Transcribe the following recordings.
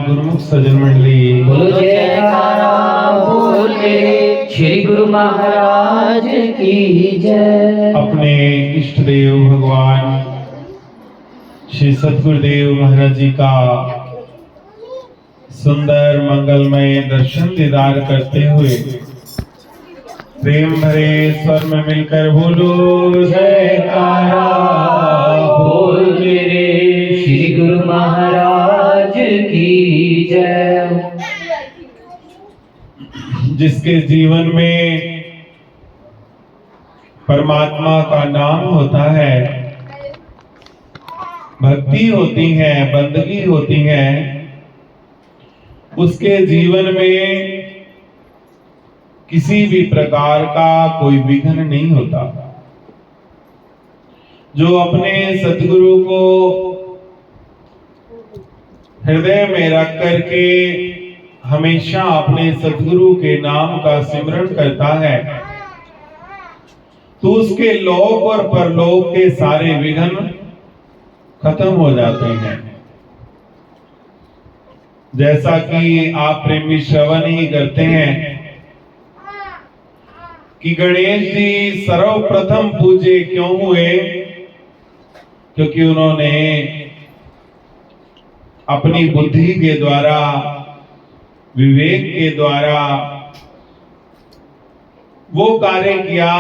गुरुमुख सज्जन मंडली, बोलो जयकारा बोल मेरे श्री गुरु महाराज की जय। अपने इष्ट देव भगवान श्री सतगुरुदेव महाराज जी का सुंदर मंगलमय दर्शन दीदार करते हुए प्रेम भरे स्वर में मिलकर बोलो जयकारा बोल मेरे श्री गुरु महाराज की जय। जिसके जीवन में परमात्मा का नाम होता है, भक्ति होती है, बंदगी होती है, उसके जीवन में किसी भी प्रकार का कोई विघ्न नहीं होता। जो अपने सतगुरु को हृदय में रख करके हमेशा अपने सतगुरु के नाम का सिमरन करता है, तो उसके लोक और परलोक के सारे विघ्न खत्म हो जाते हैं। जैसा कि आप प्रेमी श्रवण ही करते हैं कि गणेश जी सर्वप्रथम पूजे क्यों हुए, क्योंकि उन्होंने अपनी बुद्धि के द्वारा, विवेक के द्वारा वो कार्य किया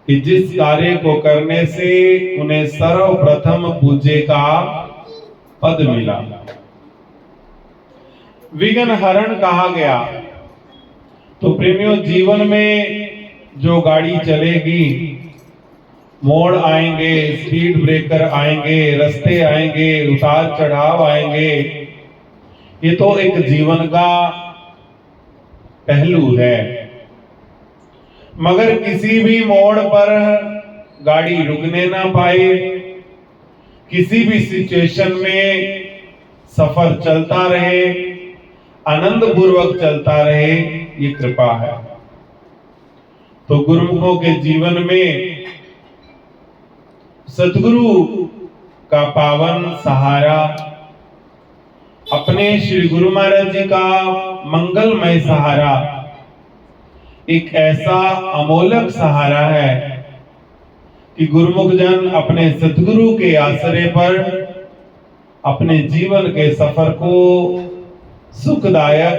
कि जिस कार्य को करने से उन्हें सर्वप्रथम पूजे का पद मिला। विघ्न हरण कहा गया। तो प्रेमियों, जीवन में जो गाड़ी चलेगी, मोड़ आएंगे, स्पीड ब्रेकर आएंगे, रास्ते आएंगे, उतार चढ़ाव आएंगे, ये तो एक जीवन का पहलू है। मगर किसी भी मोड़ पर गाड़ी रुकने ना पाए, किसी भी सिचुएशन में सफर चलता रहे, आनंद पूर्वक चलता रहे, ये कृपा है। तो गुरुमुखों के जीवन में सतगुरु का पावन सहारा, अपने श्री गुरु महाराज जी का मंगलमय सहारा एक ऐसा अमोलक सहारा है कि गुरुमुख जन अपने सतगुरु के आश्रय पर अपने जीवन के सफर को सुखदायक,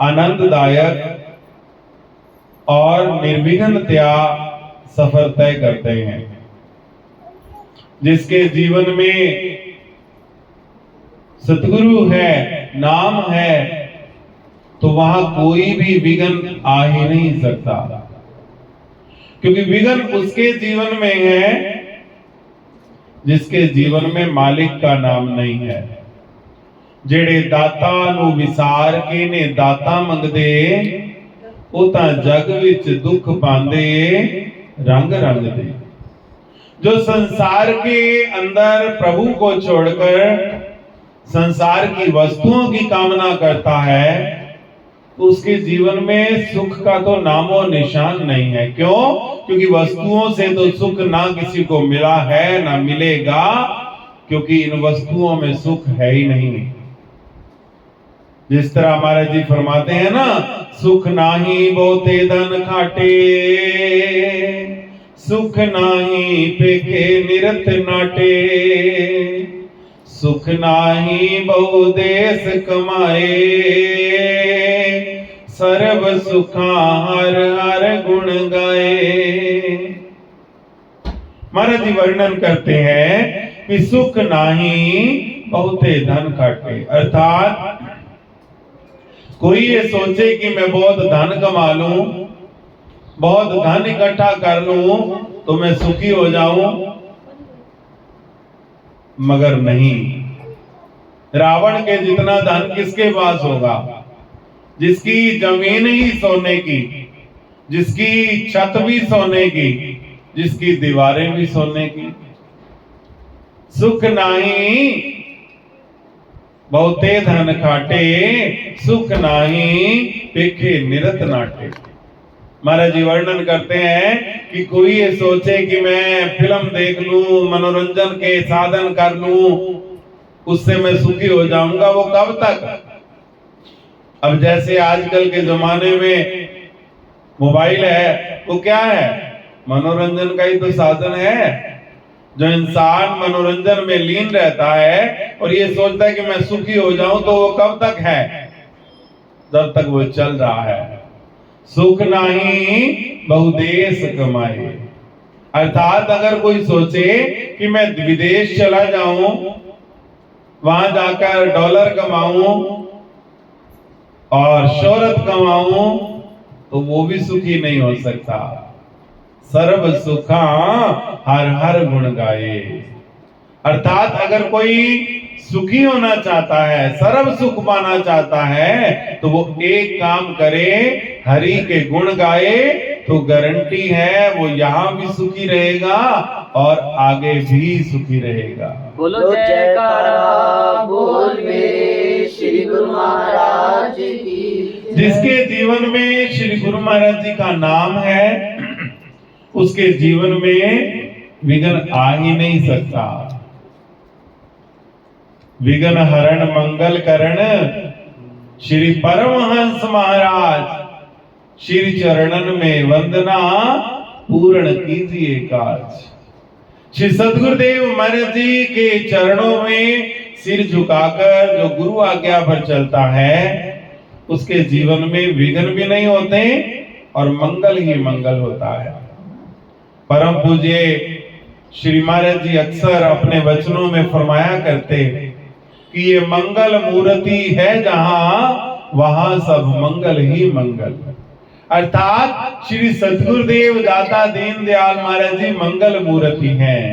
आनंददायक और निर्विघ्नतया सफर तय करते हैं। जिसके जीवन में सतगुरु है, नाम है, तो वहां कोई भी विघ्न आ ही नहीं सकता, क्योंकि विघ्न उसके जीवन में है जिसके जीवन में मालिक का नाम नहीं है। जेड़े दाता नू विसार के ने दाता मंगदे, ओ तां जग विच दुख पांदे रंग रंग दे। जो संसार के अंदर प्रभु को छोड़कर संसार की वस्तुओं की कामना करता है, तो उसके जीवन में सुख का तो नामो निशान नहीं है। क्यों? क्योंकि वस्तुओं से तो सुख ना किसी को मिला है, ना मिलेगा, क्योंकि इन वस्तुओं में सुख है ही नहीं। जिस तरह हमारे जी फरमाते हैं ना, सुख नाही बहुते धन खाटे, सुख नाही पेखे निरत नाटे, सुख नाही बहु देश कमाए, सर्व सुखा हर हर गुण गाए। महाराज जी वर्णन करते हैं कि सुख नाही बहुते धन खाटे, अर्थात कोई ये सोचे कि मैं बहुत धन कमा लूं, बहुत धन इकट्ठा कर लूं तो मैं सुखी हो जाऊं, मगर नहीं। रावण के जितना धन किसके पास होगा? जिसकी जमीन ही सोने की, जिसकी छत भी सोने की, जिसकी दीवारें भी सोने की। सुख नाही बहुते धन खाटे, सुख नाही पेखे निरत नाटे। महाराज जी वर्णन करते हैं कि कोई ये सोचे कि मैं फिल्म देख लूं, मनोरंजन के साधन कर लूं, उससे मैं सुखी हो जाऊंगा, वो कब तक? अब जैसे आजकल के जमाने में मोबाइल है, वो क्या है? मनोरंजन का ही तो साधन है। जो इंसान मनोरंजन में लीन रहता है और ये सोचता है कि मैं सुखी हो जाऊं, तो वो कब तक है? जब तक वो चल रहा है। सुख नहीं बहुदेश कमाए, अर्थात अगर कोई सोचे कि मैं विदेश चला जाऊं, वहां जाकर डॉलर कमाऊं और शोहरत कमाऊं, तो वो भी सुखी नहीं हो सकता। सर्व सुखा हर हर गुण गाए, अर्थात अगर कोई सुखी होना चाहता है, सर्व सुख पाना चाहता है, तो वो एक काम करे, हरि के गुण गाए, तो गारंटी है वो यहाँ भी सुखी रहेगा और आगे भी सुखी रहेगा। बोलो जयकारा बोल मेरे श्री गुरु महाराज की। जिसके जीवन में श्री गुरु महाराज जी का नाम है, उसके जीवन में विघ्न आ ही नहीं सकता। विघ्न हरण मंगल करण श्री परमहंस महाराज, श्री चरणन में वंदना पूर्ण कीजिए काज। श्री सद्गुरुदेव महाराज जी के चरणों में सिर झुकाकर जो गुरु आज्ञा पर चलता है, उसके जीवन में विघ्न भी नहीं होते और मंगल ही मंगल होता है। परम पूज्य श्री महाराज जी अक्सर अपने वचनों में फरमाया करते कि ये मंगल मूर्ति है जहां, वहां सब मंगल ही मंगल। अर्थात श्री सद्गुरुदेव दाता दीन दयाल महाराज जी मंगल मूर्ति हैं।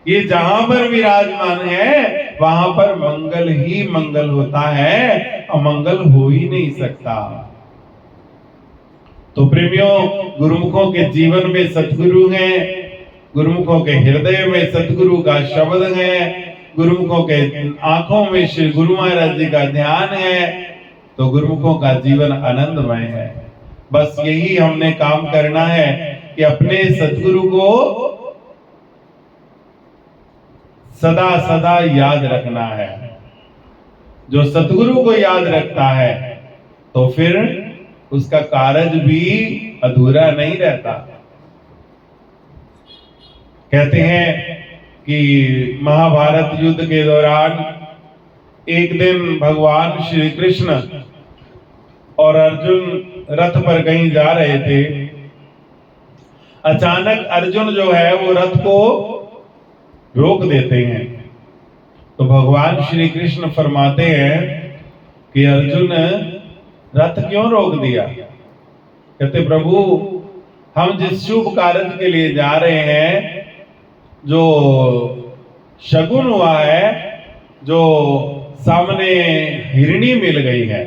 ये जहां पर विराजमान है, वहां पर मंगल ही मंगल होता है, अमंगल हो ही नहीं सकता। तो प्रेमियों, गुरुमुखों के जीवन में सतगुरु हैं, गुरुमुखों के हृदय में सतगुरु का शब्द है, गुरुमुखों के आंखों में श्री गुरु महाराज जी का ध्यान है, तो गुरुमुखों का जीवन आनंदमय है। बस यही हमने काम करना है कि अपने सतगुरु को सदा सदा याद रखना है। जो सतगुरु को याद रखता है, तो फिर उसका कार्य भी अधूरा नहीं रहता। कहते हैं कि महाभारत युद्ध के दौरान एक दिन भगवान श्री कृष्ण और अर्जुन रथ पर कहीं जा रहे थे। अचानक अर्जुन जो है वो रथ को रोक देते हैं। तो भगवान श्री कृष्ण फरमाते हैं कि अर्जुन, रथ क्यों रोक दिया? कहते प्रभु, हम जिस शुभ कार्य के लिए जा रहे हैं, जो शगुन हुआ है, जो सामने हिरणी मिल गई है,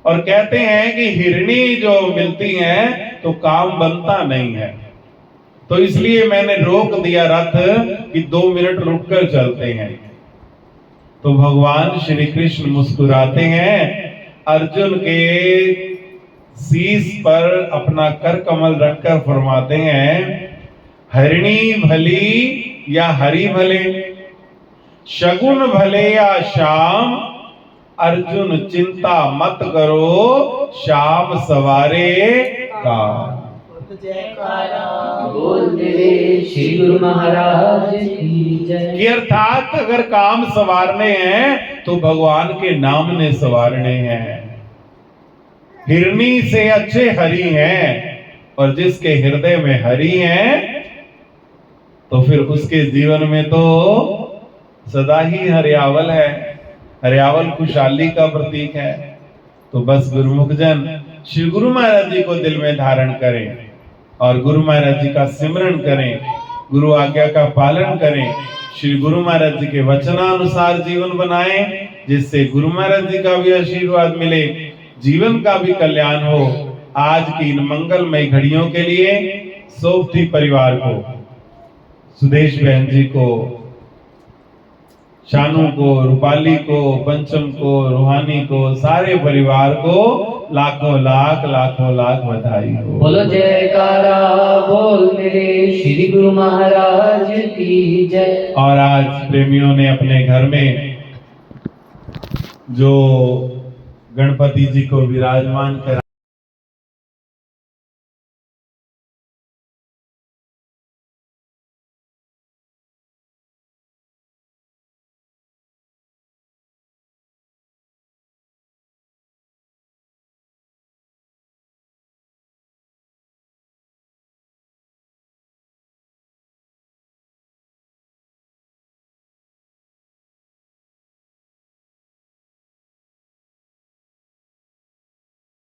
और कहते हैं कि हिरणी जो मिलती है तो काम बनता नहीं है, तो इसलिए मैंने रोक दिया रथ कि 2 मिनट रुककर चलते हैं। तो भगवान श्री कृष्ण मुस्कुराते हैं, अर्जुन के शीश पर अपना कर कमल रखकर फरमाते हैं, हरिणी भली या हरि भले, शगुन भले या शाम, अर्जुन चिंता मत करो, शाम सवारे का। बोल मेरे श्री गुरु महाराज की जय। कि अर्थात अगर काम सवारने हैं तो भगवान के नाम ने सवारने हैं। हिरनी से अच्छे हरि हैं, और जिसके हृदय में हरि हैं, तो फिर उसके जीवन में तो सदा ही हरियावल है। हरियावल खुशहाली का प्रतीक है। तो बस गुरुमुख जन श्री गुरु महाराज जी को दिल में धारण करें और गुरु महाराज जी का सिमरन करें, गुरु आज्ञा का पालन करें, श्री गुरु महाराज जी के वचनानुसार जीवन बनाएं, जिससे गुरु महाराज जी का भी आशीर्वाद मिले, जीवन का भी कल्याण हो। आज की इन मंगलमय घड़ियों के लिए सोबती परिवार को, सुदेश बहन जी को, शानू को, रूपाली को, पंचम को, रूहानी को, सारे परिवार को लाखों लाख बधाई हो। बोलो जयकारा बोल मेरे श्री गुरु महाराज की जय। और आज प्रेमियों ने अपने घर में जो गणपति जी को विराजमान करा